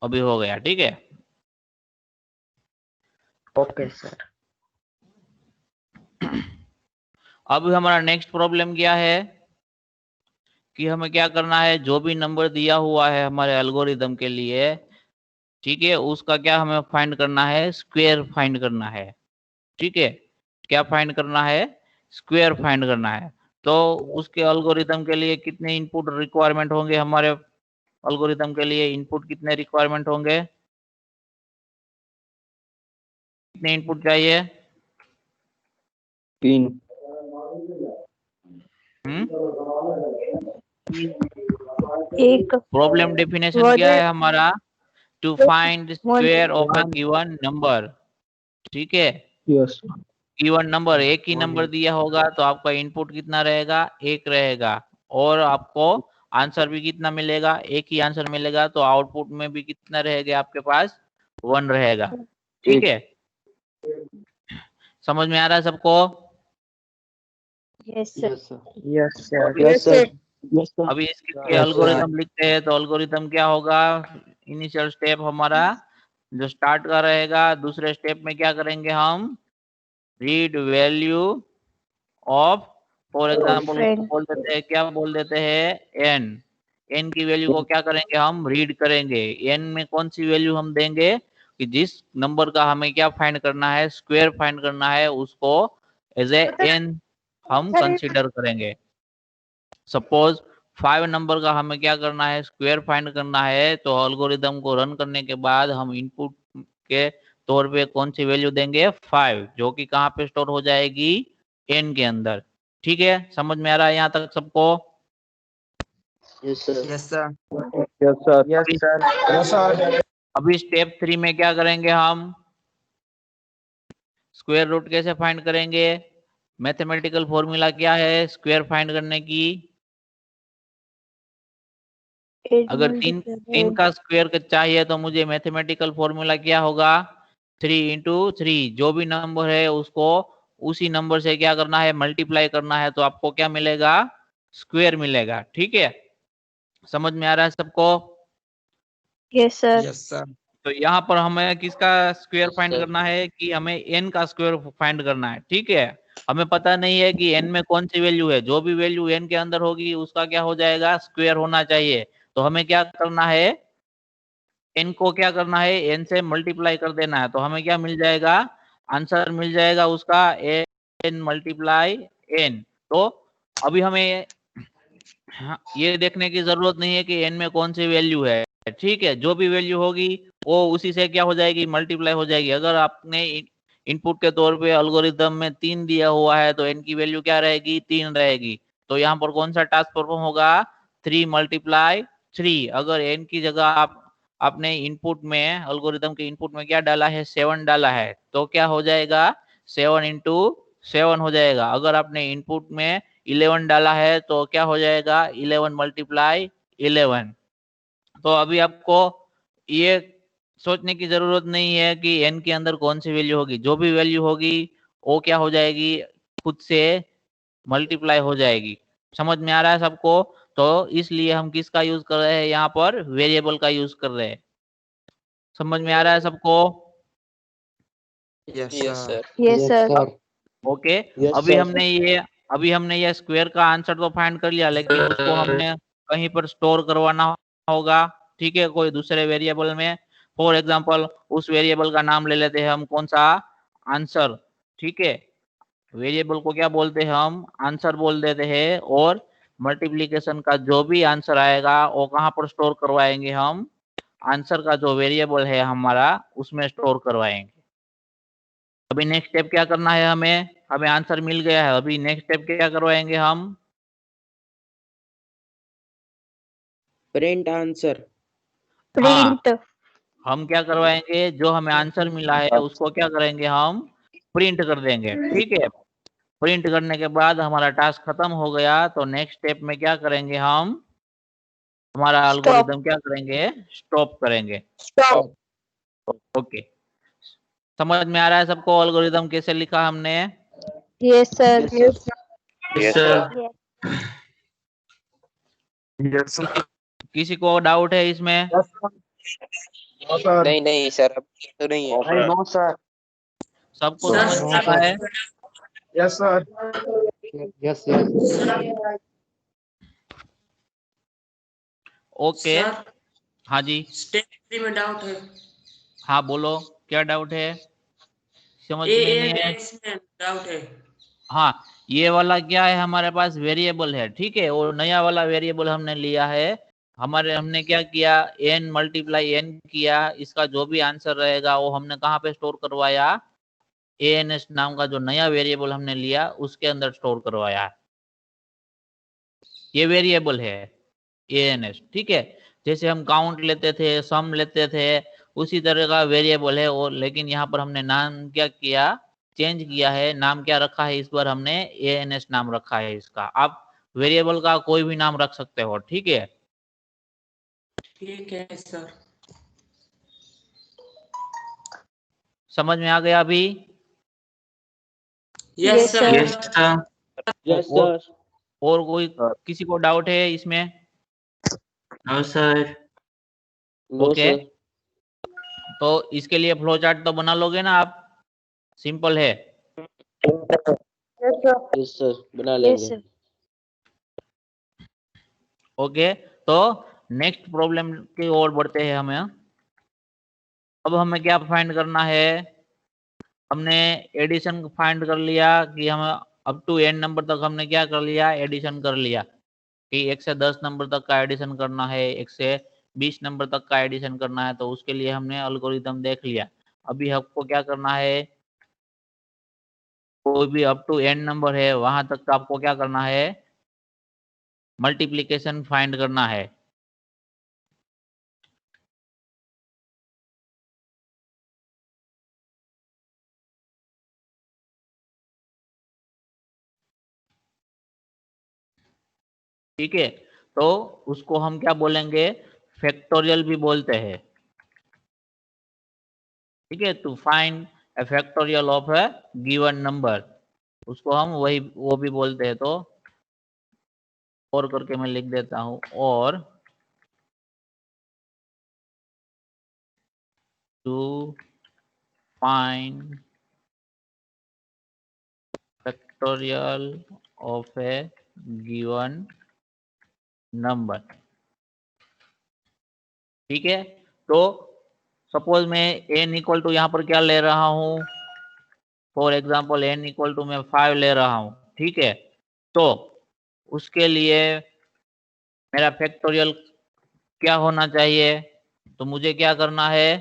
अभी हो गया, ठीक है। Okay sir. अब हमारा नेक्स्ट प्रॉब्लम क्या है कि हमें क्या करना है, जो भी नंबर दिया हुआ है हमारे एल्गोरिदम के लिए, ठीक है, उसका क्या हमें फाइंड करना है, स्क्वायर फाइंड करना है, ठीक है। क्या फाइंड करना है, स्क्वायर फाइंड करना है। तो उसके एल्गोरिदम के लिए कितने इनपुट रिक्वायरमेंट होंगे, हमारे एल्गोरिदम के लिए इनपुट कितने रिक्वायरमेंट होंगे, कितने इनपुट चाहिए, 3। एक प्रॉब्लम डेफिनेशन क्या है हमारा, to find square of a given number, ठीक है। यस। गिवन नंबर, एक ही नंबर दिया होगा तो आपका इनपुट कितना रहेगा, एक रहेगा, और आपको आंसर भी कितना मिलेगा, एक ही आंसर मिलेगा, तो आउटपुट में भी कितना रहेगा आपके पास, 1 रहेगा, ठीक है। समझ में आ रहा है सबको? Yes sir. अभी इसके एल्गोरिदम लिखते हैं, तो एल्गोरिदम क्या होगा, इनिशियल स्टेप हमारा जो स्टार्ट का रहेगा, दूसरे स्टेप में क्या करेंगे हम, read value of, for example उसको बोल देते हैं, क्या बोल देते हैं, एन। एन की वैल्यू को क्या करेंगे, हम रीड करेंगे। एन में कौन सी वैल्यू हम देंगे कि जिस नंबर का हमें क्या फाइंड करना है, स्क्वायर फाइंड करना है, उसको एज ए एन हम कंसीडर करेंगे। सपोज 5 नंबर का हमें क्या करना है, स्क्वायर फाइंड करना है, तो एल्गोरिदम को रन करने के बाद हम इनपुट के तौर पे कौन सी वैल्यू देंगे, 5, जो कि कहाँ पे स्टोर हो जाएगी, एन के अंदर, ठीक है। समझ में आ रहा है यहाँ तक सबको? Yes sir. Yes sir. Yes sir. Yes sir. अभी स्टेप 3 में क्या करेंगे हम, स्क्वायर रूट कैसे फाइंड करेंगे, मैथमेटिकल फॉर्मूला क्या है स्क्वायर फाइंड करने की, अगर तीन का स्क्वायर चाहिए तो मुझे मैथमेटिकल फॉर्मूला क्या होगा, 3 इंटू 3, जो भी नंबर है उसको उसी नंबर से क्या करना है, मल्टीप्लाई करना है, तो आपको क्या मिलेगा, स्क्वायर मिलेगा, ठीक है। समझ में आ रहा है सबको? Yes sir. Yes sir. तो यहाँ पर हमें किसका स्क्वायर फाइंड करना है, कि हमें एन का स्क्वायर फाइंड करना है, ठीक है। हमें पता नहीं है कि एन में कौन सी वैल्यू है, जो भी वैल्यू एन के अंदर होगी उसका क्या हो जाएगा, स्क्वायर होना चाहिए। तो हमें क्या करना है, एन को क्या करना है, एन से मल्टीप्लाई कर देना है, तो हमें क्या मिल जाएगा, आंसर मिल जाएगा उसका एन मल्टीप्लाई एन। तो अभी हमें ये देखने की जरूरत नहीं है कि एन में कौन सी वैल्यू है, ठीक है। जो भी वैल्यू होगी वो उसी से क्या हो जाएगी, मल्टीप्लाई हो जाएगी। अगर आपने इनपुट के तौर पे एल्गोरिदम में 3 दिया हुआ है, तो एन की वैल्यू क्या रहेगी, 3 रहेगी। तो यहाँ पर कौन सा टास्क परफॉर्म होगा, 3 मल्टीप्लाई 3। अगर एन की जगह आपने इनपुट में, एल्गोरिदम के इनपुट में क्या डाला है, 7 डाला है, तो क्या हो जाएगा, 7 इंटू 7 हो जाएगा। अगर आपने इनपुट में 11 डाला है तो क्या हो जाएगा, 11 मल्टीप्लाई 11। तो अभी आपको ये सोचने की जरूरत नहीं है कि एन के अंदर कौन सी वैल्यू होगी, जो भी वैल्यू होगी वो क्या हो जाएगी, खुद से मल्टीप्लाई हो जाएगी। समझ में आ रहा है सबको? तो इसलिए हम किसका यूज कर रहे हैं, यहाँ पर वेरिएबल का यूज कर रहे हैं। समझ में आ रहा है सबको? Yes sir. Yes sir. Okay. अभी हमने ये स्क्वायर का आंसर तो फाइंड कर लिया, लेकिन उसको हमने कहीं पर स्टोर करवाना होगा, ठीक है, कोई दूसरे वेरिएबल में। फॉर एग्जांपल उस वेरिएबल का नाम ले लेते हैं हम, कौन सा, आंसर, ठीक है। वेरिएबल को क्या बोलते हैं हम, आंसर बोल देते हैं। और मल्टीप्लीकेशन का जो भी आंसर आएगा वो कहाँ पर स्टोर करवाएंगे हम, आंसर का जो वेरिएबल है हमारा उसमें स्टोर करवाएंगे। अभी नेक्स्ट स्टेप क्या करना है, हमें आंसर मिल गया है, अभी नेक्स्ट स्टेप क्या करवाएंगे हम, प्रिंट आंसर। प्रिंट। हम क्या करवाएंगे, जो हमें आंसर मिला है उसको क्या करेंगे, हम प्रिंट कर देंगे, ठीक है। प्रिंट करने के बाद हमारा टास्क खत्म हो गया, तो नेक्स्ट स्टेप में क्या करेंगे हम, हमारा स्टॉप। एल्गोरिदम क्या करेंगे, स्टॉप करेंगे। स्टॉप। ओके। समझ में आ रहा है सबको एल्गोरिदम कैसे लिखा हमने? Yes sir. Yes sir. किसी को डाउट है इसमें? No, sir. नहीं नहीं सर, अभी तो नहीं है। नहीं, no, sir. सबको समझ में आ रहा है? Yes, sir. Yes, yes. Okay. Sir हाँ जी, स्टेप 3 में डाउट है। हाँ बोलो, क्या डाउट है? समझ ए में नहीं एंड है? एक्स में डाउट है। हाँ, ये वाला क्या है, हमारे पास वेरिएबल है, ठीक है, और नया वाला वेरिएबल हमने लिया है। हमने क्या किया, n मल्टीप्लाई n किया, इसका जो भी आंसर रहेगा वो हमने कहाँ पे स्टोर करवाया, ans नाम का जो नया वेरिएबल हमने लिया उसके अंदर स्टोर करवाया। ये वेरिएबल है ans, ठीक है। जैसे हम काउंट लेते थे, सम लेते थे, उसी तरह का वेरिएबल है। और लेकिन यहाँ पर हमने नाम क्या किया, चेंज किया है। नाम क्या रखा है इस पर, हमने ans नाम रखा है इसका। आप वेरिएबल का कोई भी नाम रख सकते हो, ठीक है। ठीक है सर। समझ में आ गया अभी? Yes Yes, sir. sir. Yes और, सर। और कोई किसी को डाउट है इसमें? No sir. No okay, sir. तो इसके लिए फ्लो चार्ट तो बना लोगे ना आप? सिंपल है। Yes, sir. यस सर, बना Yes, लेंगे। sir. ओके, तो नेक्स्ट प्रॉब्लम की ओर बढ़ते हैं हमें। अब हमें क्या फाइंड करना है, हमने एडिशन फाइंड कर लिया कि हम अप टू n नंबर तक हमने क्या कर लिया, एडिशन कर लिया कि 1 से 10 नंबर तक का एडिशन करना है, 1 से 20 नंबर तक का एडिशन करना है। तो उसके लिए हमने एल्गोरिथम देख लिया। अभी आपको क्या करना है, कोई भी अप टू n नंबर है वहां तक का आपको क्या करना है, मल्टीप्लीकेशन फाइंड करना है। ठीक है, तो उसको हम क्या बोलेंगे, फैक्टोरियल भी बोलते हैं, ठीक है। To find a factorial of a given number, उसको हम वो भी बोलते हैं। तो और करके मैं लिख देता हूं, और to find factorial of a given number, ठीक है। तो सपोज मैं n इक्वल टू यहाँ पर क्या ले रहा हूँ, for example n equal to मैं 5 ले रहा हूँ, ठीक है। तो उसके लिए मेरा फैक्टोरियल क्या होना चाहिए, तो मुझे क्या करना है,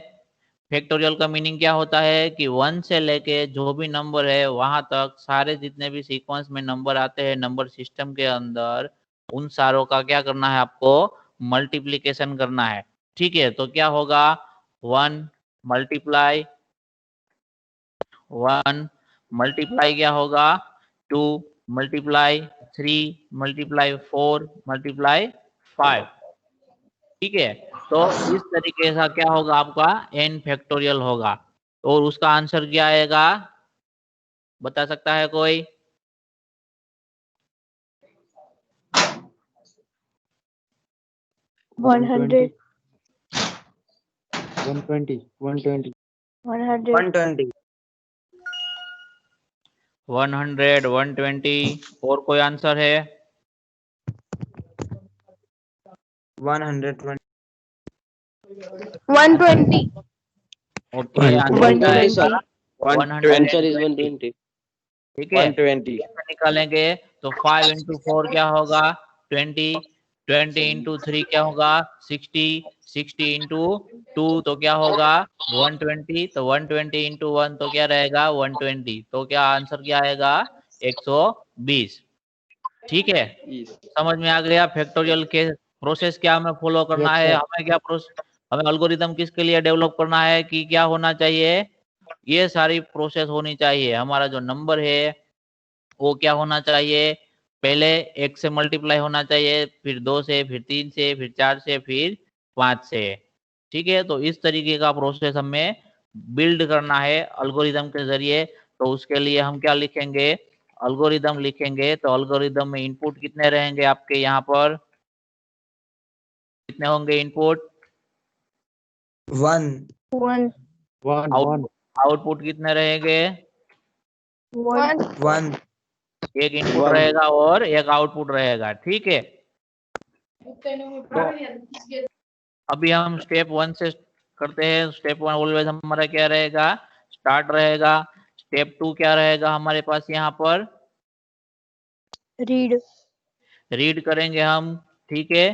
फैक्टोरियल का मीनिंग क्या होता है कि 1 से लेके जो भी नंबर है वहां तक सारे जितने भी सीक्वेंस में नंबर आते हैं नंबर सिस्टम के अंदर, उन सारों का क्या करना है, आपको मल्टीप्लीकेशन करना है, ठीक है। तो क्या होगा, 1 मल्टीप्लाई 1 मल्टीप्लाई क्या होगा, 2 मल्टीप्लाई 3 मल्टीप्लाई 4 मल्टीप्लाई 5, ठीक है। तो इस तरीके से क्या होगा, आपका n फैक्टोरियल होगा। और उसका आंसर क्या आएगा, बता सकता है कोई? 100. 120. 120. 100. 120. 100 120, और कोई आंसर है? 120. 120. ओके, आंसर क्या है? 120 सर। 120, answer is 120। ठीक है। 120. कैसे निकालेंगे, तो 5 इंटू 4 क्या होगा, 20, 20 इंटू 3 क्या होगा, 60, 60 इंटू 2 तो क्या होगा, 120, तो 120 इंटू 1 तो क्या रहेगा, 120, तो क्या आंसर क्या आएगा, 120, ठीक है। समझ में आ गया फैक्टोरियल के प्रोसेस क्या हमें फॉलो करना Yes, है, sir. हमें क्या हमें एल्गोरिथम किसके लिए डेवलप करना है, कि क्या होना चाहिए, ये सारी प्रोसेस होनी चाहिए। हमारा जो नंबर है वो क्या होना चाहिए, पहले 1 से मल्टीप्लाई होना चाहिए, फिर 2 से, फिर 3 से, फिर 4 से, फिर 5 से, ठीक है। तो इस तरीके का प्रोसेस हमें बिल्ड करना है एल्गोरिदम के जरिए। तो उसके लिए हम क्या लिखेंगे, एल्गोरिदम लिखेंगे। तो एल्गोरिदम में इनपुट कितने रहेंगे आपके, यहाँ पर कितने होंगे इनपुट, वन 1 1 आउटपुट कितने रहेंगे? 1 वन एक इनपुट One. रहेगा और एक आउटपुट रहेगा, ठीक है। अभी हम स्टेप 1 से करते हैं। स्टेप 1 ऑलवेज हमारा क्या रहेगा? स्टार्ट रहेगा। स्टेप 2 क्या रहेगा हमारे पास? यहाँ पर रीड रीड करेंगे हम, ठीक है,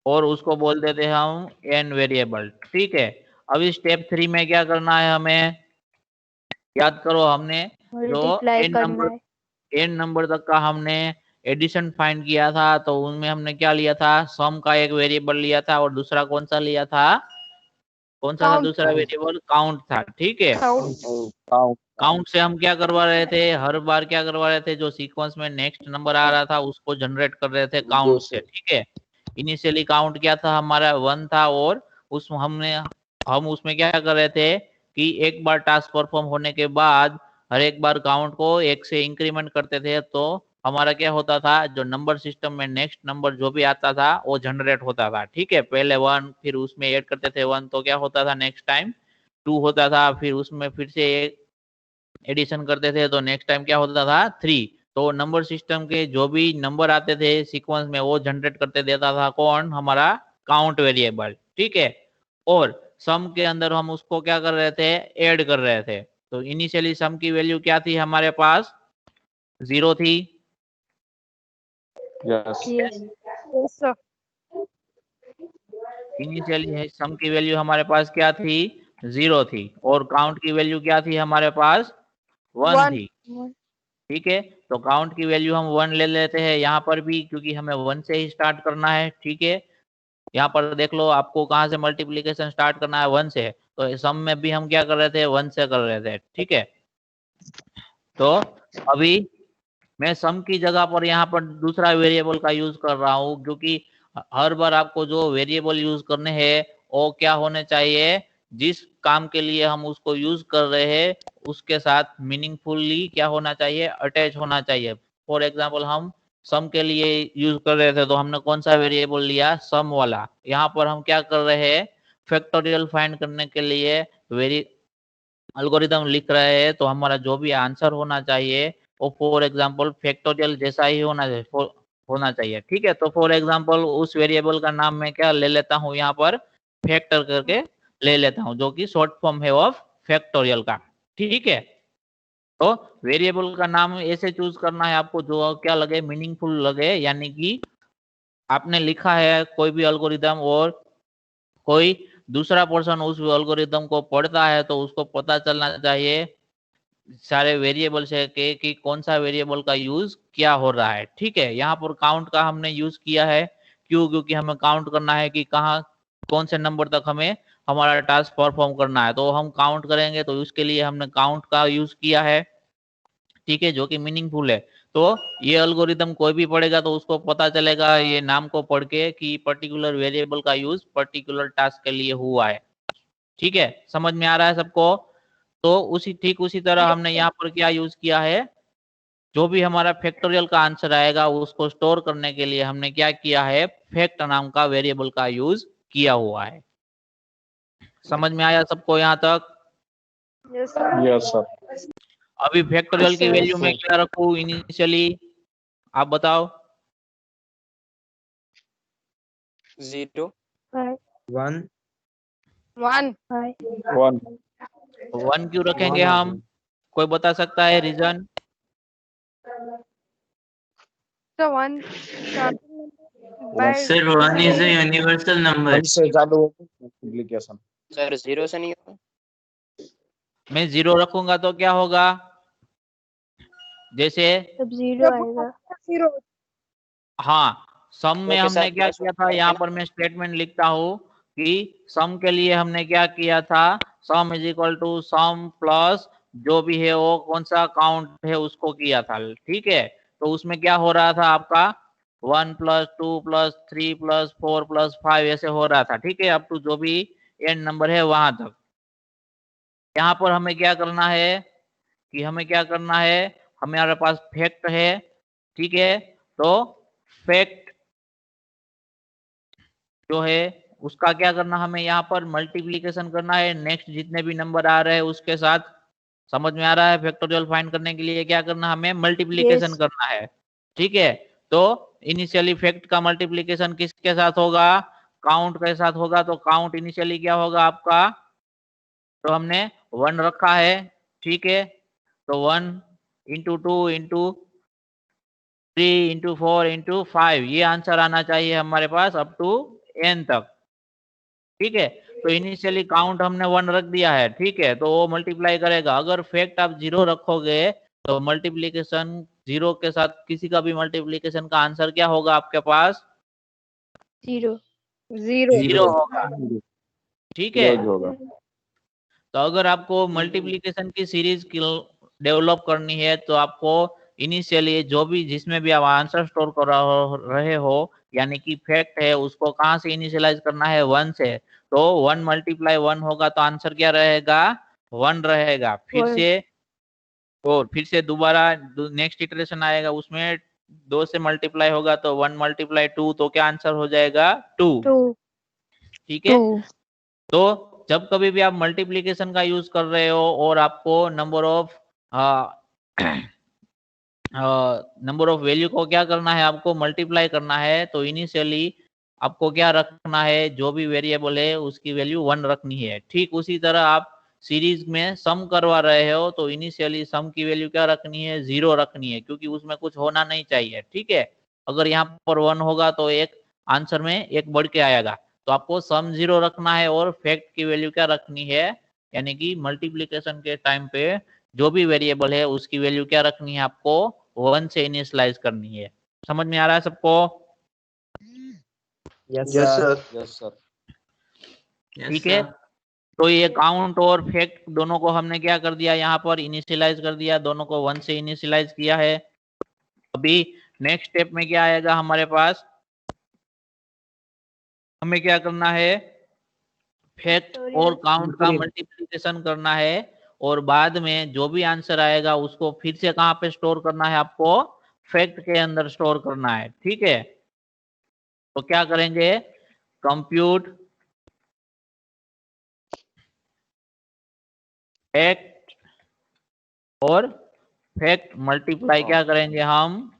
और उसको बोल देते हैं हम एन वेरिएबल, ठीक है। अभी स्टेप 3 में क्या करना है हमें? याद करो, हमने जो मल्टीप्लाई करना है। एन नंबर तक का हमने एडिशन फाइंड किया था, तो उनमें हमने क्या लिया था? सम का एक वेरिएबल लिया था और दूसरा कौन सा लिया था? कौन सा था Count. दूसरा वेरिएबल? काउंट था, ठीक है। काउंट से हम क्या करवा रहे थे? हर बार क्या करवा रहे थे? जो सीक्वेंस में नेक्स्ट नंबर आ रहा था उसको जनरेट कर रहे थे काउंट से, ठीक है। इनिशियली काउंट क्या था हमारा? 1 था, और हम उसमें क्या कर रहे थे कि एक बार टास्क परफॉर्म होने के बाद हर एक बार काउंट को 1 से इंक्रीमेंट करते थे, तो हमारा क्या होता था? जो नंबर सिस्टम में नेक्स्ट नंबर जो भी आता था वो जनरेट होता था, ठीक है। पहले 1, फिर उसमें ऐड करते थे 1, तो क्या होता था? नेक्स्ट टाइम 2 होता था, फिर उसमें फिर से एडिशन करते थे तो नेक्स्ट टाइम क्या होता था? 3। तो नंबर सिस्टम के जो भी नंबर आते थे सीक्वेंस में वो जनरेट करते देता था कौन? हमारा काउंट वेरिएबल, ठीक है। और सम के अंदर हम उसको क्या कर रहे थे? ऐड कर रहे थे। तो इनिशियली सम की वैल्यू क्या थी हमारे पास? 0 थी। Yes. Yes. Yes, sir. Initially sum की वैल्यू हमारे पास क्या थी? 0 थी। और काउंट की वैल्यू क्या थी हमारे पास? 1 1 थी, ठीक है। तो काउंट की वैल्यू हम 1 ले लेते हैं यहाँ पर भी, क्योंकि हमें 1 से ही स्टार्ट करना है, ठीक है। यहाँ पर देख लो, आपको कहाँ से मल्टीप्लिकेशन स्टार्ट करना है? 1 से। तो सम में भी हम क्या कर रहे थे? 1 से कर रहे थे, ठीक है। तो अभी मैं सम की जगह पर यहाँ पर दूसरा वेरिएबल का यूज कर रहा हूँ, क्योंकि हर बार आपको जो वेरिएबल यूज करने हैं वो क्या होने चाहिए? जिस काम के लिए हम उसको यूज कर रहे हैं उसके साथ मीनिंगफुली क्या होना चाहिए? अटैच होना चाहिए। फॉर एग्जाम्पल, हम सम के लिए यूज कर रहे थे तो हमने कौन सा वेरिएबल लिया? सम वाला। यहाँ पर हम क्या कर रहे हैं? फैक्टोरियल फाइंड करने के लिए वेरी एल्गोरिदम लिख रहे हैं, तो हमारा जो भी आंसर होना चाहिए वो फॉर एग्जांपल फैक्टोरियल जैसा ही होना चाहिए, ठीक है। तो फॉर एग्जांपल उस वेरिएबल का नाम मैं क्या ले लेता हूँ? यहाँ पर फैक्टर करके ले लेता हूँ, जो कि शॉर्ट फॉर्म है ऑफ फैक्टोरियल का, ठीक है। तो वेरिएबल का नाम ऐसे चूज करना है आपको जो क्या लगे? मीनिंगफुल लगे, यानी कि आपने लिखा है कोई भी एल्गोरिदम और कोई दूसरा पर्सन उस एल्गोरिदम को पढ़ता है तो उसको पता चलना चाहिए सारे वेरिएबल से कि कौन सा वेरिएबल का यूज क्या हो रहा है, ठीक है। यहाँ पर काउंट का हमने यूज किया है, क्यों? क्योंकि हमें काउंट करना है कि कहाँ कौन से नंबर तक हमें हमारा टास्क परफॉर्म करना है, तो हम काउंट करेंगे, तो उसके लिए हमने काउंट का यूज किया है, ठीक है, जो कि मीनिंगफुल है। तो ये एल्गोरिदम कोई भी पढ़ेगा तो उसको पता चलेगा ये नाम को पढ़ के कि पर्टिकुलर वेरिएबल का यूज पर्टिकुलर टास्क के लिए हुआ है, ठीक है। समझ में आ रहा है सबको? तो ठीक उसी तरह हमने यहाँ पर क्या यूज किया है? जो भी हमारा फैक्टोरियल का आंसर आएगा उसको स्टोर करने के लिए हमने क्या किया है? फैक्ट नाम का वेरिएबल का यूज किया हुआ है। समझ में आया सबको यहाँ तक? Yes, sir. Yes, sir. अभी फैक्टोरियल की Sir. वैल्यू में क्या रखूं इनिशियली? आप बताओ। 0 5 वन 1 5 वन 1 क्यों रखेंगे 1 हम? कोई बता सकता है reason? So 1 by Sir, 1 is a universal number. One से चालू मल्टीप्लिकेशन सर 0 से नहीं होगा? मैं 0 रखूंगा तो क्या होगा? जैसे तब 0 आएगा 0 हाँ, सम में के हमने साथ क्या प्लस किया था? होगा यहाँ ना? पर मैं स्टेटमेंट लिखता हूँ कि सम के लिए हमने क्या किया था? Sum is equal to sum plus जो भी है वो कौन सा काउंट है उसको किया था, ठीक है। तो उसमें क्या हो रहा था आपका? 1 + 2 + 3 + 4 + 5 ऐसे हो रहा था, ठीक है, अप टू जो भी एन नंबर है वहां तक। यहाँ पर हमें क्या करना है कि हमारे पास फैक्ट है, ठीक है। तो फैक्ट जो है उसका क्या करना, हमें यहाँ पर मल्टीप्लीकेशन करना है नेक्स्ट जितने भी नंबर आ रहे हैं उसके साथ। समझ में आ रहा है? फैक्टोरियल फाइंड करने के लिए क्या करना, हमें मल्टीप्लीकेशन Yes. करना है। ठीक है, तो इनिशियली फैक्ट का मल्टीप्लीकेशन किसके साथ होगा, काउंट के साथ होगा। तो काउंट इनिशियली क्या होगा आपका, तो हमने 1 रखा है। ठीक है, तो 1 इंटू 2 इंटू 3 इंटू 4 इंटू 5 ये आंसर आना चाहिए हमारे पास अप टू n तक। ठीक है, तो इनिशियली काउंट हमने 1 रख दिया है। ठीक है, तो वो मल्टीप्लाई करेगा। अगर फैक्ट आप 0 रखोगे तो मल्टीप्लीकेशन 0 के साथ किसी का भी मल्टीप्लीकेशन का आंसर क्या होगा आपके पास, 0. 0. 0 होगा। ठीक है, होगा। तो अगर आपको मल्टीप्लीकेशन की सीरीज डेवलप करनी है तो आपको इनिशियली जो भी जिसमें भी आप आंसर स्टोर कर रहे हो यानी कि फैक्ट है उसको कहाँ से इनिशियलाइज करना है, 1 से। तो 1 मल्टीप्लाई 1 होगा तो आंसर क्या रहेगा, 1 रहेगा। One. फिर से दोबारा नेक्स्ट इटरेशन आएगा उसमें 2 से मल्टीप्लाई होगा तो 1 मल्टीप्लाई 2 तो क्या आंसर हो जाएगा 2। 2. ठीक है, 2. तो जब कभी भी आप मल्टीप्लीकेशन का यूज कर रहे हो और आपको नंबर ऑफ वैल्यू को क्या करना है, आपको मल्टीप्लाई करना है, तो इनिशियली आपको क्या रखना है, जो भी वेरिएबल है उसकी वैल्यू 1 रखनी है। ठीक उसी तरह आप सीरीज में सम करवा रहे हो तो इनिशियली सम की वैल्यू क्या रखनी है, 0 रखनी है, क्योंकि उसमें कुछ होना नहीं चाहिए। ठीक है, अगर यहाँ पर 1 होगा तो एक आंसर में एक बढ़ के आएगा, तो आपको सम 0 रखना है और फैक्ट की वैल्यू क्या रखनी है, यानी कि मल्टीप्लीकेशन के टाइम पे जो भी वेरिएबल है उसकी वैल्यू क्या रखनी है, आपको 1 से इनिशियलाइज करनी है। समझ में आ रहा है सबको? Yes, yes sir. Sir, yes sir. Yes, ठीक है, sir. तो ये काउंट और फैक्ट दोनों को हमने क्या कर दिया, यहाँ पर इनिशियलाइज कर दिया, दोनों को 1 से इनिशियलाइज किया है। अभी नेक्स्ट स्टेप में क्या आएगा हमारे पास, हमें क्या करना है, फैक्ट और काउंट का मल्टीप्लिकेशन करना है और बाद में जो भी आंसर आएगा उसको फिर से कहाँ पे स्टोर करना है, आपको फैक्ट के अंदर स्टोर करना है। ठीक है, तो क्या करेंगे, कंप्यूट फैक्ट और फैक्ट मल्टीप्लाई क्या करेंगे हम,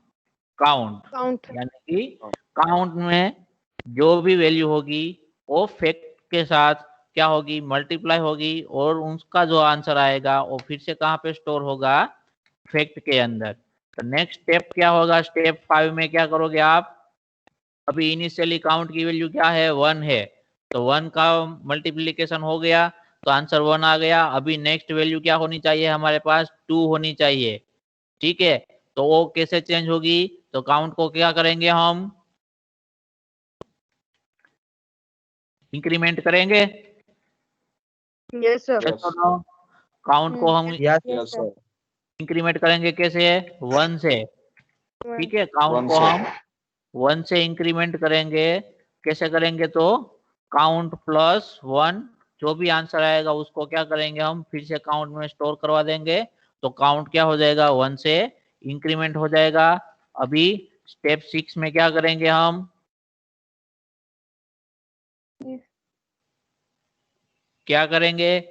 काउंट। Count. यानी कि काउंट में जो भी वैल्यू होगी वो फैक्ट के साथ क्या होगी, मल्टीप्लाई होगी और उसका जो आंसर आएगा वो फिर से कहाँ पे स्टोर होगा, फैक्ट के अंदर। तो नेक्स्ट स्टेप क्या होगा, स्टेप 5 में क्या करोगे आप, अभी इनिशियली काउंट की वैल्यू क्या है, 1 है, तो 1 का मल्टीप्लीकेशन हो गया तो आंसर 1 आ गया। अभी नेक्स्ट वैल्यू क्या होनी चाहिए हमारे पास, 2 होनी चाहिए। ठीक है, तो वो कैसे चेंज होगी, तो काउंट को क्या करेंगे हम, इंक्रीमेंट करेंगे। Yes, sir. Yes or no? Count को हम Yes, यस सर। इंक्रीमेंट करेंगे कैसे, 1 से। One. ठीक है, काउंट 1 को से। हम 1 से इंक्रीमेंट करेंगे। कैसे करेंगे, तो काउंट प्लस 1 जो भी आंसर आएगा उसको क्या करेंगे, हम फिर से काउंट में स्टोर करवा देंगे, तो काउंट क्या हो जाएगा, 1 से इंक्रीमेंट हो जाएगा। अभी स्टेप 6 में क्या करेंगे हम, Yes. क्या करेंगे,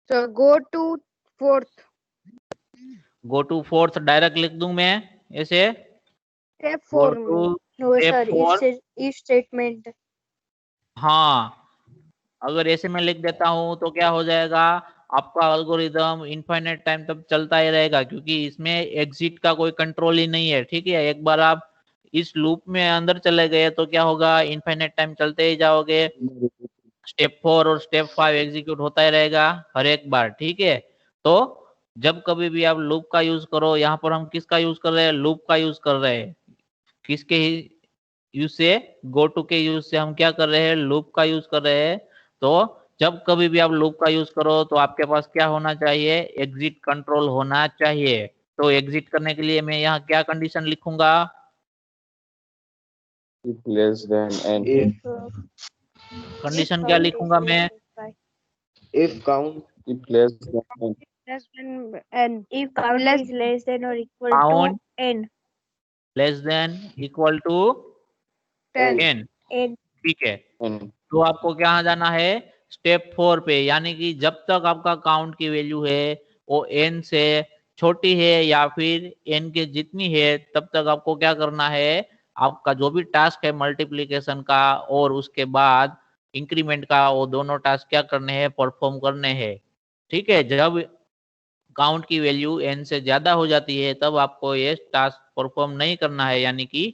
So go to 4th. Go to fourth direct लिख दूं मैं ऐसे, Step गो 4 टू में. No, step sir. 4। If statement. हाँ, अगर ऐसे में लिख देता हूं तो क्या हो जाएगा, आपका एल्गोरिदम इनफाइनाइट टाइम तक चलता ही रहेगा, क्योंकि इसमें एग्जिट का कोई कंट्रोल ही नहीं है। ठीक है, एक बार आप इस लूप में अंदर चले गए तो क्या होगा, इनफाइनाइट टाइम चलते ही जाओगे, स्टेप 4 और स्टेप 5 एग्जीक्यूट होता ही रहेगा हर एक बार। ठीक है, तो जब कभी भी आप लूप का यूज करो, यहाँ पर हम किसका यूज कर रहे हैं, लूप का यूज कर रहे हैं। किसके यूज से, गो टू के यूज से हम क्या कर रहे हैं, लूप का यूज कर रहे हैं। तो जब कभी भी आप लूप का यूज करो तो आपके पास क्या होना चाहिए, एग्जिट कंट्रोल होना चाहिए। तो एग्जिट करने के लिए मैं यहाँ क्या कंडीशन लिखूंगा, if less than n। Condition क्या लिखूंगा मैं, if count if less than n। Less than n. If count Less is less than or equal Count. to n. Less than equal to 10. n। N. ठीक है, N. तो आपको क्या जाना है, स्टेप 4 पे, यानी कि जब तक आपका काउंट की वैल्यू है वो n से छोटी है या फिर n के जितनी है, तब तक आपको क्या करना है, आपका जो भी टास्क है मल्टीप्लीकेशन का और उसके बाद इंक्रीमेंट का, वो दोनों टास्क क्या करने हैं, परफॉर्म करने हैं। ठीक है, जब काउंट की वैल्यू n से ज्यादा हो जाती है तब आपको ये टास्क परफॉर्म नहीं करना है, यानी कि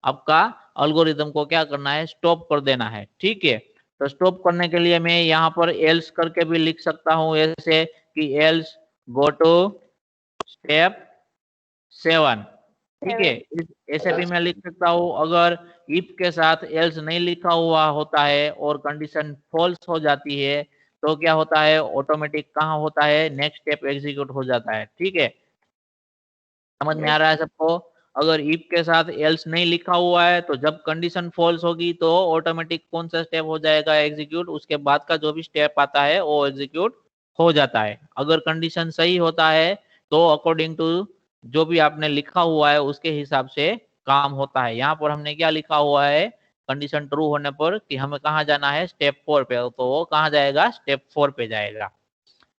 आपका अल्गोरिदम को क्या करना है, स्टॉप कर देना है। ठीक है, तो स्टॉप करने के लिए मैं यहाँ पर एल्स करके भी लिख सकता हूँ, ऐसे कि एल्स गो टू स्टेप 7। ठीक है, ऐसे भी मैं लिख सकता हूँ। अगर इफ के साथ एल्स नहीं लिखा हुआ होता है और कंडीशन फॉल्स हो जाती है तो क्या होता है, ऑटोमेटिक कहाँ होता है, नेक्स्ट स्टेप एग्जीक्यूट हो जाता है। ठीक है, समझ में आ रहा है सबको? अगर इफ के साथ एल्स नहीं लिखा हुआ है तो जब कंडीशन फॉल्स होगी तो ऑटोमेटिक कौन सा स्टेप हो जाएगा, एग्जीक्यूट, उसके बाद का जो भी स्टेप आता है वो एग्जीक्यूट हो जाता है। अगर कंडीशन सही होता है तो अकॉर्डिंग टू जो भी आपने लिखा हुआ है उसके हिसाब से काम होता है। यहाँ पर हमने क्या लिखा हुआ है, कंडीशन ट्रू होने पर कि हमें कहाँ जाना है, स्टेप 4 पे, तो वो कहाँ जाएगा, स्टेप 4 पे जाएगा।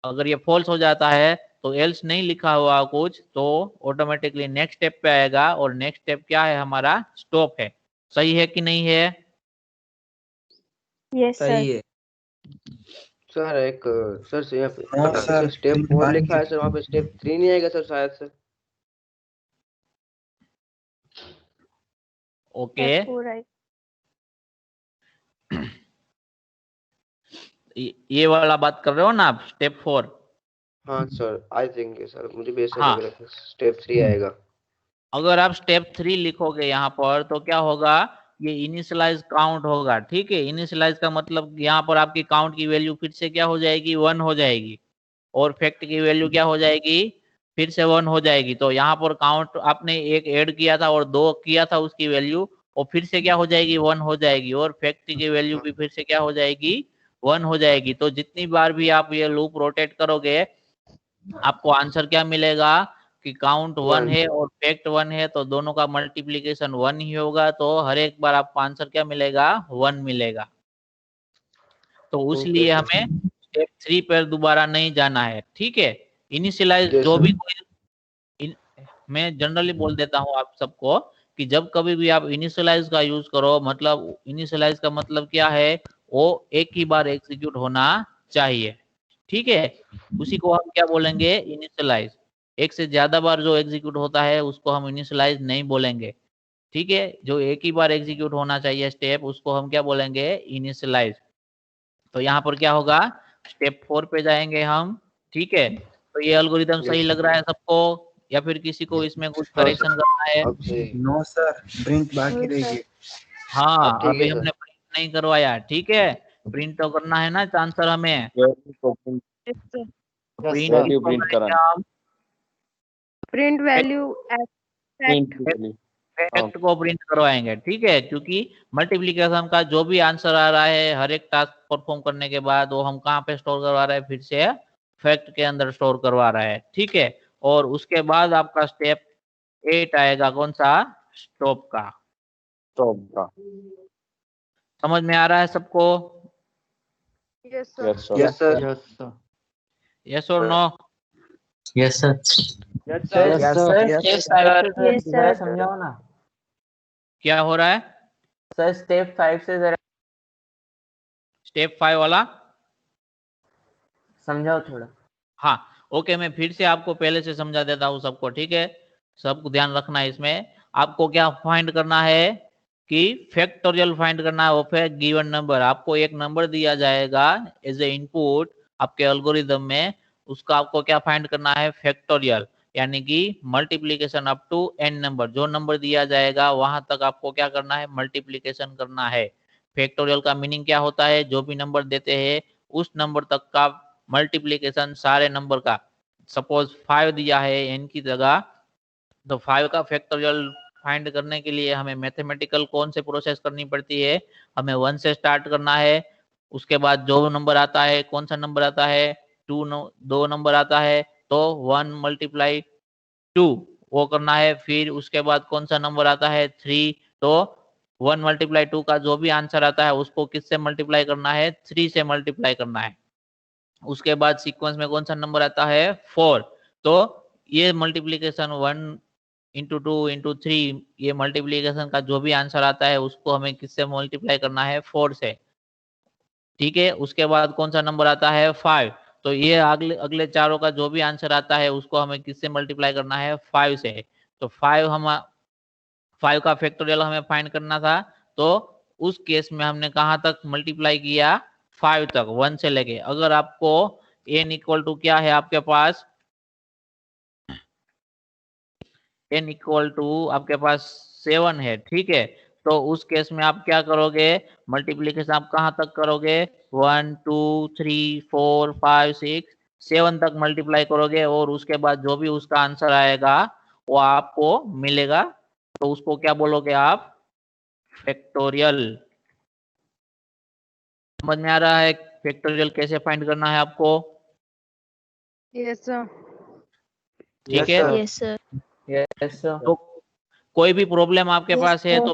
अगर ये फॉल्स हो जाता है तो एल्स नहीं लिखा हुआ कुछ तो ऑटोमेटिकली नेक्स्ट स्टेप पे आएगा, और नेक्स्ट स्टेप क्या है हमारा, स्टॉप है। सही है कि नहीं है? Yes, sir. सही है। सर एक सर से यहाँ हाँ पे सर, सर स्टेप प्रिंट 4 बाकी लिखा है सर, वहाँ पे स्टेप 3 नहीं आएगा सर शायद से। Okay, Step 4 right. ये वाला बात कर रहे हो ना आप, स्टेप 4? हाँ सर, आई थिंक सर मुझे भी ऐसा हाँ, लग रहा है स्टेप 3 आएगा। अगर आप स्टेप 3 लिखोगे यहाँ पर तो क्या होगा, ये इनिशियलाइज काउंट होगा। ठीक है, इनिशियलाइज का मतलब यहाँ पर आपकी काउंट की वैल्यू फिर से क्या हो जाएगी, 1 हो जाएगी, और फैक्ट की वैल्यू क्या हो जाएगी, फिर से 1 हो जाएगी। तो यहाँ पर काउंट आपने एक ऐड किया था और 2 किया था उसकी वैल्यू, और फिर से क्या हो जाएगी, 1 हो जाएगी, और फैक्ट की वैल्यू भी फिर से क्या हो जाएगी, 1 हो जाएगी। तो जितनी बार भी आप ये लूप रोटेट करोगे आपको आंसर क्या मिलेगा कि काउंट 1 है और फैक्ट 1 है, तो दोनों का मल्टीप्लीकेशन 1 ही होगा, तो हर एक बार आपको आंसर क्या मिलेगा, 1 मिलेगा। तो उसलिए हमें स्टेप 3 पर दोबारा नहीं जाना है। ठीक है, इनिशियलाइज जो भी कोई मैं जनरली बोल देता हूँ आप सबको कि जब कभी भी आप इनिशियलाइज का यूज करो, मतलब इनिशियलाइज का मतलब क्या है, वो एक ही बार एग्जीक्यूट होना चाहिए। ठीक है, उसी को हम क्या बोलेंगे, इनिशियलाइज। एक से ज्यादा बार जो एग्जीक्यूट होता है उसको हम इनिशियलाइज नहीं बोलेंगे। ठीक है, जो एक ही बार एग्जीक्यूट होना चाहिए स्टेप, उसको हम क्या बोलेंगे, इनिशियलाइज। तो यहाँ पर क्या होगा, स्टेप 4 पे जाएंगे हम। ठीक है, तो ये एल्गोरिदम सही लग रहा है सबको, या फिर किसी को इसमें कुछ करेक्शन करना है? अब सही। नो सर, प्रिंट बाकी No, रहेगी। sir. हाँ, अब ठीक अभी है हमने सर। प्रिंट नहीं करवाया। ठीक है, प्रिंट तो करना है ना आंसर हमें। Yes, sir. प्रिंट Value किसको print करेंगे करना, हम, Print value as print fact. value. Fact को प्रिंट करवाएंगे। ठीक है, क्योंकि मल्टीप्लीकेशन का जो भी आंसर आ रहा है हर एक टास्क परफॉर्म करने के बाद वो हम कहाँ पे स्टोर करवा रहे हैं, फिर से फैक्ट के अंदर स्टोर करवा रहा है। ठीक है, और उसके बाद आपका स्टेप 8 आएगा, कौन सा, स्टॉप का। Stop का. समझ में आ रहा है सबको? Yes, sir. Yes sir. Yes sir. Yes sir, yes और no? Yes sir. Yes sir, yes sir. Yes sir. Yes, जरा sir. समझाओ ना क्या हो रहा है सर, स्टेप 5 से जरा स्टेप 5 वाला? समझाओ थोड़ा। हाँ, ओके, मैं फिर से आपको पहले से समझा देता हूँ सबको। ठीक है, सबको ध्यान रखना है इसमें। आपको क्या फाइंड करना है कि फैक्टोरियल फाइंड करना है ऑफ ए गिवन नंबर। आपको एक नंबर दिया जाएगा एज ए इनपुट आपके एल्गोरिदम में, उसका आपको क्या फाइंड करना है, फैक्टोरियल, यानी कि multiplication up to n number. जो नंबर दिया जाएगा वहां तक आपको क्या करना है, मल्टीप्लीकेशन करना है। फैक्टोरियल का मीनिंग क्या होता है, जो भी नंबर देते हैं उस नंबर तक का मल्टीप्लीकेशन सारे नंबर का। सपोज 5 दिया है n की जगह, तो 5 का फैक्टोरियल फाइंड करने के लिए हमें मैथमेटिकल कौन से प्रोसेस करनी पड़ती है, हमें 1 से स्टार्ट करना है। उसके बाद जो नंबर आता है, कौन सा नंबर आता है, 2 नंबर आता है तो 1 मल्टीप्लाई 2 वो करना है। फिर उसके बाद कौन सा नंबर आता है, 3, तो 1 मल्टीप्लाई 2 का जो भी आंसर आता है उसको किससे मल्टीप्लाई करना है, 3 से मल्टीप्लाई करना है। उसके बाद सीक्वेंस में कौन सा नंबर आता है, 4। तो ये मल्टीप्लीकेशन 1 इंटू 2 इंटू 3, ये मल्टीप्लीकेशन का जो भी आंसर आता है उसको हमें किससे मल्टीप्लाई करना है, 4 से। ठीक है, उसके बाद कौन सा नंबर आता है, 5। तो ये अगले अगले चारों का जो भी आंसर आता है उसको हमें किससे मल्टीप्लाई करना है, 5 से। तो 5 का फैक्टोरियल हमें फाइंड करना था। तो उस केस में हमने कहां तक मल्टीप्लाई किया, 5 तक, 1 से लेके। अगर आपको n इक्वल टू क्या है आपके पास, n इक्वल टू आपके पास 7 है, ठीक है। तो उस केस में आप क्या करोगे, मल्टीप्लीकेशन आप कहां तक करोगे, 1 2 3 4 5 6 7 तक मल्टीप्लाई करोगे, और उसके बाद जो भी उसका आंसर आएगा वो आपको मिलेगा। तो उसको क्या बोलोगे आप, फैक्टोरियल। समझ में आ रहा है फैक्टोरियल कैसे फाइंड करना है आपको? Yes, sir. ठीक है। sir. Yes, sir. Yes, sir. तो कोई भी प्रॉब्लम आपके Yes, पास है sir. तो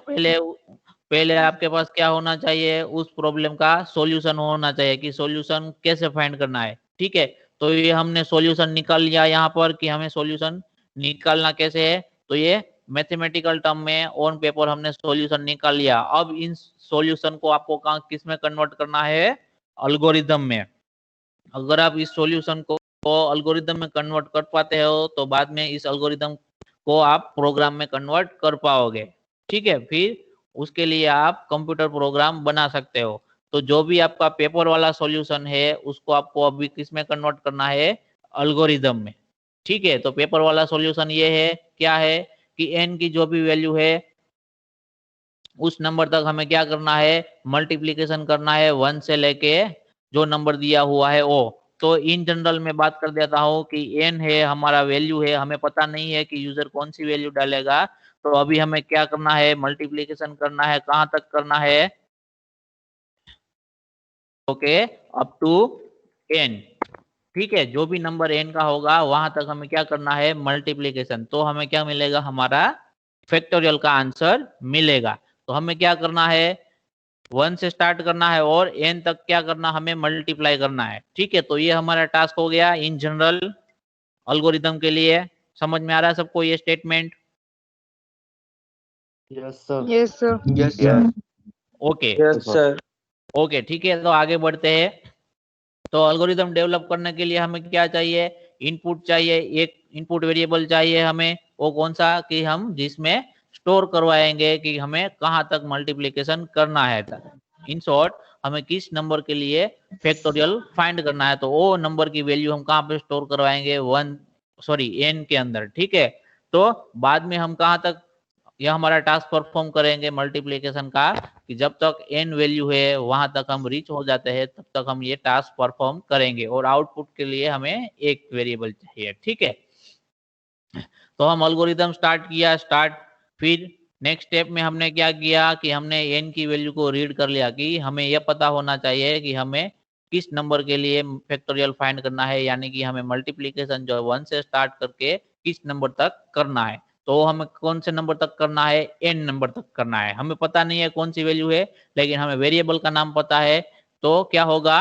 पहले आपके पास क्या होना चाहिए, उस प्रॉब्लम का सॉल्यूशन होना चाहिए कि सॉल्यूशन कैसे फाइंड करना है। ठीक है, तो ये हमने सॉल्यूशन निकाल लिया यहाँ पर कि हमें सॉल्यूशन निकालना कैसे है। तो ये मैथमेटिकल टर्म में ऑन पेपर हमने सॉल्यूशन निकाल लिया। अब इन सॉल्यूशन को आपको किस में कन्वर्ट करना है, एल्गोरिदम में। अगर आप इस सॉल्यूशन को एल्गोरिदम में कन्वर्ट कर पाते हो तो बाद में इस एल्गोरिदम को आप प्रोग्राम में कन्वर्ट कर पाओगे। ठीक है, फिर उसके लिए आप कंप्यूटर प्रोग्राम बना सकते हो। तो जो भी आपका पेपर वाला सॉल्यूशन है उसको आपको अभी किस में कन्वर्ट करना है, एल्गोरिदम में। ठीक है, तो पेपर वाला सॉल्यूशन ये है, क्या है कि n की जो भी वैल्यू है उस नंबर तक हमें क्या करना है, मल्टीप्लीकेशन करना है 1 से लेके जो नंबर दिया हुआ है वो। तो इन जनरल में बात कर देता हूँ कि n है हमारा वैल्यू है, हमें पता नहीं है कि यूजर कौन सी वैल्यू डालेगा। तो अभी हमें क्या करना है, मल्टीप्लीकेशन करना है, कहां तक करना है, ओके, अप टू n। ठीक है, जो भी नंबर n का होगा वहां तक हमें क्या करना है, मल्टीप्लीकेशन। तो हमें क्या मिलेगा, हमारा फैक्टोरियल का आंसर मिलेगा। तो हमें क्या करना है, 1 से स्टार्ट करना है और n तक क्या करना, हमें मल्टीप्लाई करना है। ठीक है, तो ये हमारा टास्क हो गया इन जनरल एल्गोरिदम के लिए। समझ में आ रहा है सबको ये statement? Yes, sir. Yes, sir. Yes, sir. Okay Yes, sir. Okay, ठीक है, तो आगे बढ़ते हैं। तो एल्गोरिदम डेवलप करने के लिए हमें क्या चाहिए, इनपुट चाहिए, एक इनपुट वेरिएबल चाहिए हमें। वो कौन सा, कि हम जिसमें स्टोर करवाएंगे कि हमें कहां तक मल्टीप्लिकेशन करना है। इन शॉर्ट, हमें किस नंबर के लिए फैक्टोरियल फाइंड करना है, तो वो नंबर की वैल्यू हम कहां पे स्टोर करवाएंगे, n के अंदर। ठीक है, तो बाद में हम कहां तक यह हमारा टास्क परफॉर्म करेंगे मल्टीप्लिकेशन का, कि जब तक n वैल्यू है वहां तक हम रीच हो जाते हैं तब तक हम ये टास्क परफॉर्म करेंगे। और आउटपुट के लिए हमें एक वेरिएबल चाहिए। ठीक है, तो हम एल्गोरिदम स्टार्ट किया, फिर नेक्स्ट स्टेप में हमने क्या किया कि हमने n की वैल्यू को रीड कर लिया कि हमें यह पता होना चाहिए कि हमें किस नंबर के लिए फैक्टोरियल फाइंड करना है, यानी कि हमें मल्टीप्लिकेशन जो 1 से स्टार्ट करके किस नंबर तक करना है। तो हमें कौन से नंबर तक करना है, n नंबर तक करना है। हमें पता नहीं है कौन सी वैल्यू है, लेकिन हमें वेरिएबल का नाम पता है। तो क्या होगा,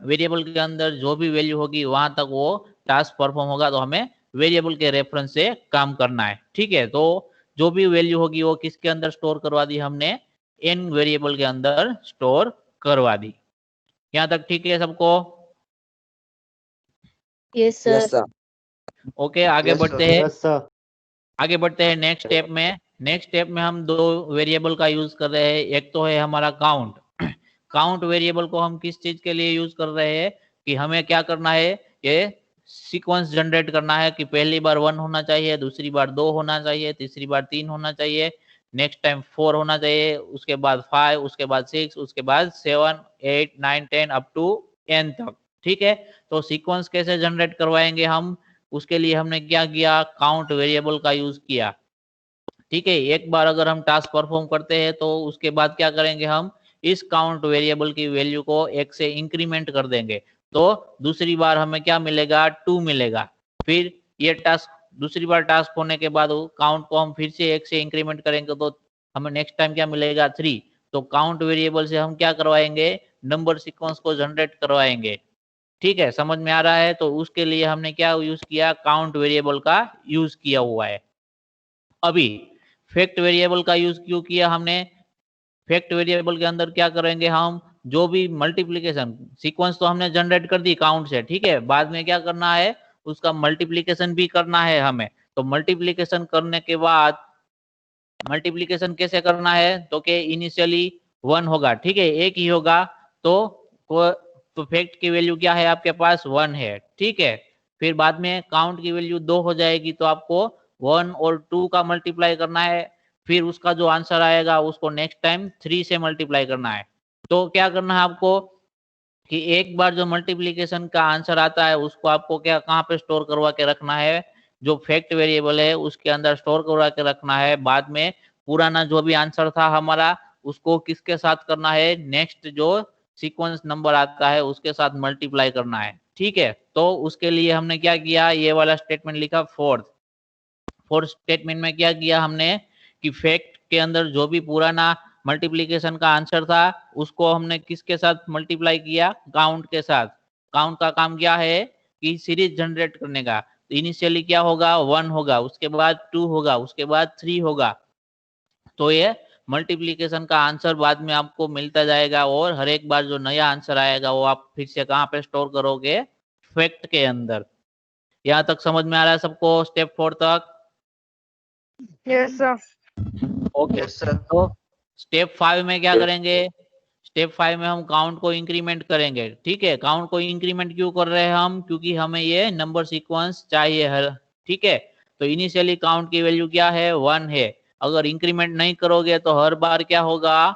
वेरिएबल के अंदर जो भी वैल्यू होगी वहां तक वो टास्क परफॉर्म होगा। तो हमें वेरिएबल के रेफरेंस से काम करना है। ठीक है, तो जो भी वैल्यू होगी वो किसके अंदर स्टोर करवा दी, हमने n वेरिएबल के अंदर स्टोर करवा दी। यहाँ तक ठीक है सबको? Yes, sir. Yes, sir. Okay, आगे Yes, sir. बढ़ते हैं। Yes, sir. आगे बढ़ते हैं नेक्स्ट स्टेप में। नेक्स्ट स्टेप में हम दो वेरिएबल का यूज कर रहे हैं। एक तो है हमारा काउंट। काउंट वेरिएबल को हम किस चीज के लिए यूज कर रहे हैं, कि हमें क्या करना है, ये सीक्वेंस जनरेट करना है कि पहली बार 1 होना चाहिए, दूसरी बार 2 होना चाहिए, तीसरी बार 3 होना चाहिए, नेक्स्ट टाइम 4 होना चाहिए, उसके बाद 5, उसके बाद 6, उसके बाद 7 8 9 10 अप टू n तक। ठीक है, तो सीक्वेंस कैसे जनरेट करवाएंगे हम, उसके लिए हमने क्या किया, काउंट वेरिएबल का यूज किया। ठीक है, एक बार अगर हम टास्क परफॉर्म करते हैं तो उसके बाद क्या करेंगे, हम इस काउंट वेरिएबल की वैल्यू को 1 से इंक्रीमेंट कर देंगे। तो दूसरी बार हमें क्या मिलेगा, 2 मिलेगा। फिर ये टास्क दूसरी बार टास्क होने के बाद काउंट को हम फिर से 1 से इंक्रीमेंट करेंगे तो हमें नेक्स्ट टाइम क्या मिलेगा 3। तो काउंट वेरिएबल से हम क्या करवाएंगे, नंबर सीक्वेंस को जनरेट करवाएंगे। ठीक है, समझ में आ रहा है। तो उसके लिए हमने क्या यूज किया, काउंट वेरिएबल का यूज किया हुआ है। अभी फैक्ट वेरिएबल का यूज क्यों किया हमने, फैक्ट वेरिएबल के अंदर क्या करेंगे हम, जो भी मल्टीप्लिकेशन सीक्वेंस तो हमने जनरेट कर दी काउंट से, ठीक है, बाद में क्या करना है, उसका मल्टीप्लिकेशन भी करना है हमें। तो मल्टीप्लिकेशन करने के बाद, मल्टीप्लिकेशन कैसे करना है, तो कि इनिशियली 1 होगा, ठीक है, एक ही होगा, तो फैक्ट की वैल्यू क्या है आपके पास 1 है, ठीक है। फिर बाद में काउंट की वैल्यू 2 हो जाएगी, तो आपको 1 और 2 का मल्टीप्लाई करना है। फिर उसका जो आंसर आएगा उसको नेक्स्ट टाइम 3 से मल्टीप्लाई करना है। तो क्या करना है आपको कि एक बार जो मल्टीप्लिकेशन का आंसर आता है उसको आपको क्या कहाँ पे स्टोर करवा के रखना है, जो फैक्ट वेरिएबल है उसके अंदर स्टोर करवा के रखना है। बाद में पुराना जो भी आंसर था हमारा उसको किसके साथ करना है, नेक्स्ट जो सीक्वेंस नंबर आता है उसके साथ मल्टीप्लाई करना है, ठीक है। तो उसके लिए हमने क्या किया, ये वाला स्टेटमेंट लिखा फोर्थ स्टेटमेंट में क्या किया हमने कि फैक्ट के अंदर जो भी पुराना मल्टीप्लिकेशन का आंसर था उसको हमने किसके साथ मल्टीप्लाई किया, काउंट के साथ। काउंट का काम क्या है कि सीरीज जनरेट करने का। तो इनिशियली क्या होगा, 1 होगा, उसके बाद 2 होगा, उसके बाद 3 होगा। तो ये मल्टीप्लिकेशन का आंसर बाद में आपको मिलता जाएगा, और हर एक बार जो नया आंसर आएगा वो आप फिर से कहाँ पे स्टोर करोगे, फैक्ट के अंदर। यहाँ तक समझ में आ रहा है सबको, स्टेप 4 तक? Yes, sir. Okay. Yes sir. तो स्टेप 5 में क्या करेंगे, स्टेप 5 में हम काउंट को इंक्रीमेंट करेंगे, ठीक है। काउंट को इंक्रीमेंट क्यों कर रहे हैं हम, क्योंकि हमें ये नंबर सीक्वेंस चाहिए हर, ठीक है। तो इनिशियली काउंट की वैल्यू क्या है, 1 है। अगर इंक्रीमेंट नहीं करोगे तो हर बार क्या होगा,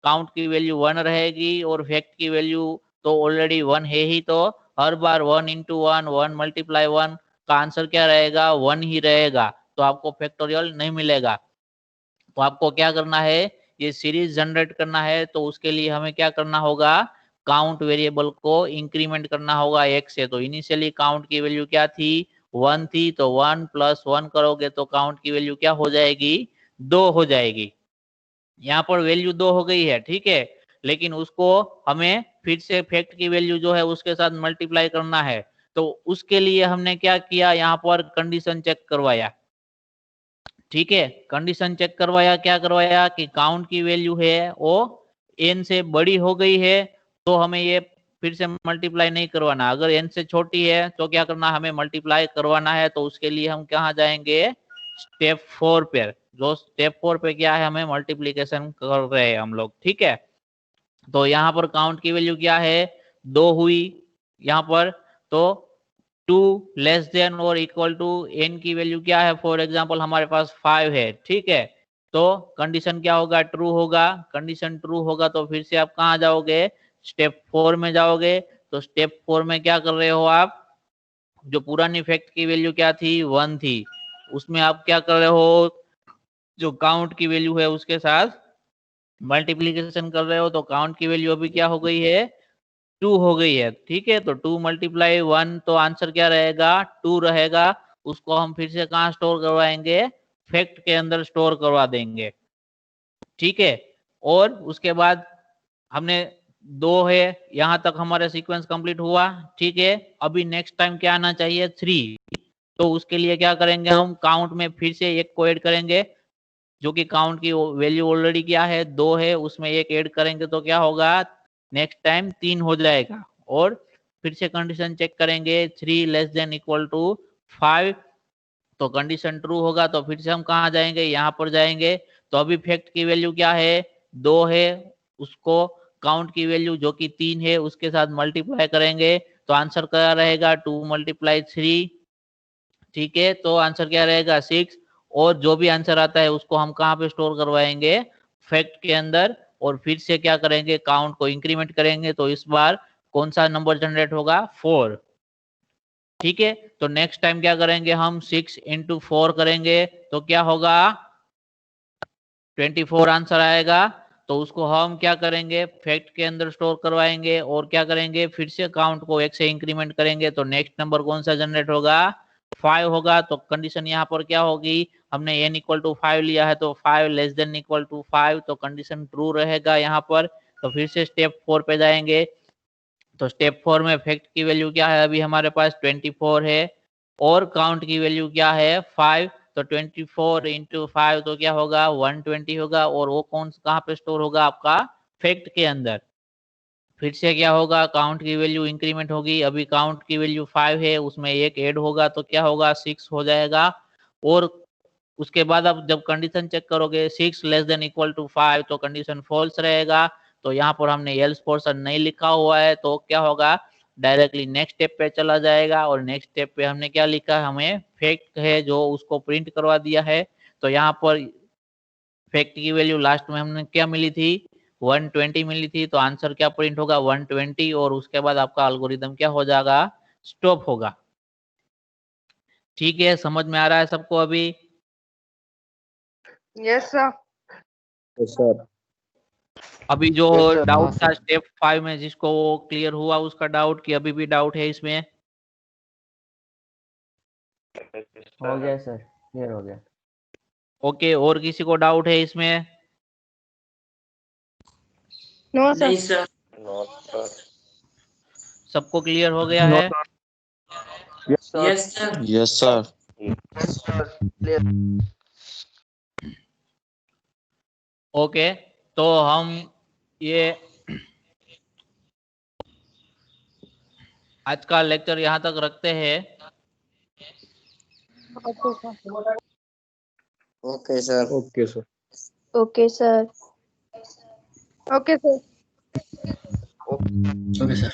काउंट की वैल्यू 1 रहेगी, और फैक्ट की वैल्यू तो ऑलरेडी 1 है ही, तो हर बार 1 इंटू 1, 1 मल्टीप्लाई 1 का आंसर क्या रहेगा, 1 ही रहेगा। तो आपको फैक्टोरियल नहीं मिलेगा। तो आपको क्या करना है, ये सीरीज जनरेट करना है। तो उसके लिए हमें क्या करना होगा, काउंट वेरिएबल को इंक्रीमेंट करना होगा 1 से। तो इनिशियली काउंट की वैल्यू क्या थी, 1 थी, तो 1 प्लस 1 करोगे तो काउंट की वैल्यू क्या हो जाएगी, 2 हो जाएगी। यहाँ पर वैल्यू 2 हो गई है, ठीक है, लेकिन उसको हमें फिर से फैक्ट की वैल्यू जो है उसके साथ मल्टीप्लाई करना है। तो उसके लिए हमने क्या किया, यहाँ पर कंडीशन चेक करवाया, ठीक है। कंडीशन चेक करवाया, क्या करवाया कि काउंट की वैल्यू है वो n से बड़ी हो गई है, तो हमें ये फिर से मल्टीप्लाई नहीं करवाना। अगर n से छोटी है तो क्या करना, हमें मल्टीप्लाई करवाना है। तो उसके लिए हम कहाँ जाएंगे, स्टेप 4 पे। जो स्टेप 4 पे क्या है, हमें मल्टीप्लीकेशन कर रहे हैं हम लोग, ठीक है। तो यहाँ पर काउंट की वैल्यू क्या है, 2 हुई यहाँ पर। तो 2 लेस देन और इक्वल टू n की वैल्यू क्या है, फॉर एग्जांपल हमारे पास 5 है, ठीक है। तो कंडीशन क्या होगा, ट्रू होगा। कंडीशन ट्रू होगा तो फिर से आप कहाँ जाओगे, स्टेप 4 में जाओगे। तो स्टेप 4 में क्या कर रहे हो आप, जो पुरानी फैक्ट की वैल्यू क्या थी, 1 थी, उसमें आप क्या कर रहे हो, जो काउंट की वैल्यू है उसके साथ मल्टीप्लीकेशन कर रहे हो। तो काउंट की वैल्यू अभी क्या हो गई है, 2 हो गई है, ठीक है। तो 2 मल्टीप्लाई 1, तो आंसर क्या रहेगा, 2 रहेगा। उसको हम फिर से कहाँ स्टोर करवाएंगे, फैक्ट के अंदर स्टोर करवा देंगे, ठीक है। और उसके बाद हमने 2 है, यहां तक हमारा सीक्वेंस कंप्लीट हुआ, ठीक है। अभी नेक्स्ट टाइम क्या आना चाहिए, 3। तो उसके लिए क्या करेंगे, हम काउंट में फिर से एक को ऐड करेंगे, जो कि काउंट की वैल्यू ऑलरेडी क्या है, 2 है, उसमें एक ऐड करेंगे तो क्या होगा, नेक्स्ट टाइम 3 हो जाएगा। और फिर से कंडीशन चेक करेंगे, 3 लेस देन इक्वल टू 5। तो कंडीशन ट्रू होगा तो फिर से हम कहाँ जाएंगे, यहाँ पर जाएंगे। तो अभी फैक्ट की वैल्यू क्या है, 2 है, उसको काउंट की वैल्यू जो कि 3 है उसके साथ मल्टीप्लाई करेंगे। तो आंसर क्या रहेगा, 2 मल्टीप्लाई 3, ठीक है। तो आंसर क्या रहेगा, 6। और जो भी आंसर आता है उसको हम कहाँ पे स्टोर करवाएंगे, फैक्ट के अंदर। और फिर से क्या करेंगे, काउंट को इंक्रीमेंट करेंगे। तो इस बार कौन सा नंबर जनरेट होगा, 4, ठीक है। तो नेक्स्ट टाइम क्या करेंगे, हम 6 इंटू 4 करेंगे तो क्या होगा, 24 आंसर आएगा। तो उसको हम क्या करेंगे, फैक्ट के अंदर स्टोर करवाएंगे। और क्या करेंगे, फिर से काउंट को 1 से इंक्रीमेंट करेंगे। तो नेक्स्ट नंबर कौन सा जनरेट होगा, 5 होगा तो कंडीशन यहाँ पर क्या होगी, हमने n इक्वल टू 5 लिया है तो 5 लेस देन इक्वल टू 5, तो कंडीशन ट्रू रहेगा यहाँ पर। तो फिर से स्टेप 4 पे जाएंगे। तो स्टेप 4 में फैक्ट की वैल्यू क्या है, अभी हमारे पास 24 है और काउंट की वैल्यू क्या है 5, तो 24 इंटू 5 तो क्या होगा 120 होगा, और वो कहाँ पे स्टोर होगा आपका फैक्ट के अंदर। फिर से क्या होगा, काउंट की वैल्यू इंक्रीमेंट होगी, अभी काउंट की वैल्यू 5 है, उसमें एक ऐड होगा तो क्या होगा 6 हो जाएगा। और उसके बाद अब जब कंडीशन चेक करोगे 6 लेस देन इक्वल टू 5 तो कंडीशन फॉल्स रहेगा। तो यहाँ पर हमने एल्स पोर्शन नहीं लिखा हुआ है, तो क्या होगा डायरेक्टली नेक्स्ट स्टेप पे चला जाएगा। और नेक्स्ट स्टेप पे हमने क्या लिखा है, हमें फैक्ट है जो उसको प्रिंट करवा दिया है। तो यहाँ पर फैक्ट की वैल्यू लास्ट में हमने क्या मिली थी 120 मिली थी, तो आंसर क्या प्रिंट होगा 120, और उसके बाद आपका एल्गोरिदम क्या हो जाएगा स्टॉप होगा। ठीक है, समझ में आ रहा है सबको अभी? Yes, sir. Yes, sir. अभी जो Yes, sir. डाउट था स्टेप 5 में जिसको वो क्लियर हुआ उसका डाउट, कि अभी भी डाउट है इसमें? हो गया सर, क्लियर हो गया। ओके, और किसी को डाउट है इसमें? No, sir. Not sir. सबको क्लियर हो गया है? Yes, sir. Yes, sir. Yes, sir. Clear. Okay, तो हम ये आज का लेक्चर यहाँ तक रखते हैं। Okay, sir. Okay sir. Okay, sir. Okay, sir. Okay, sir. Okay sir.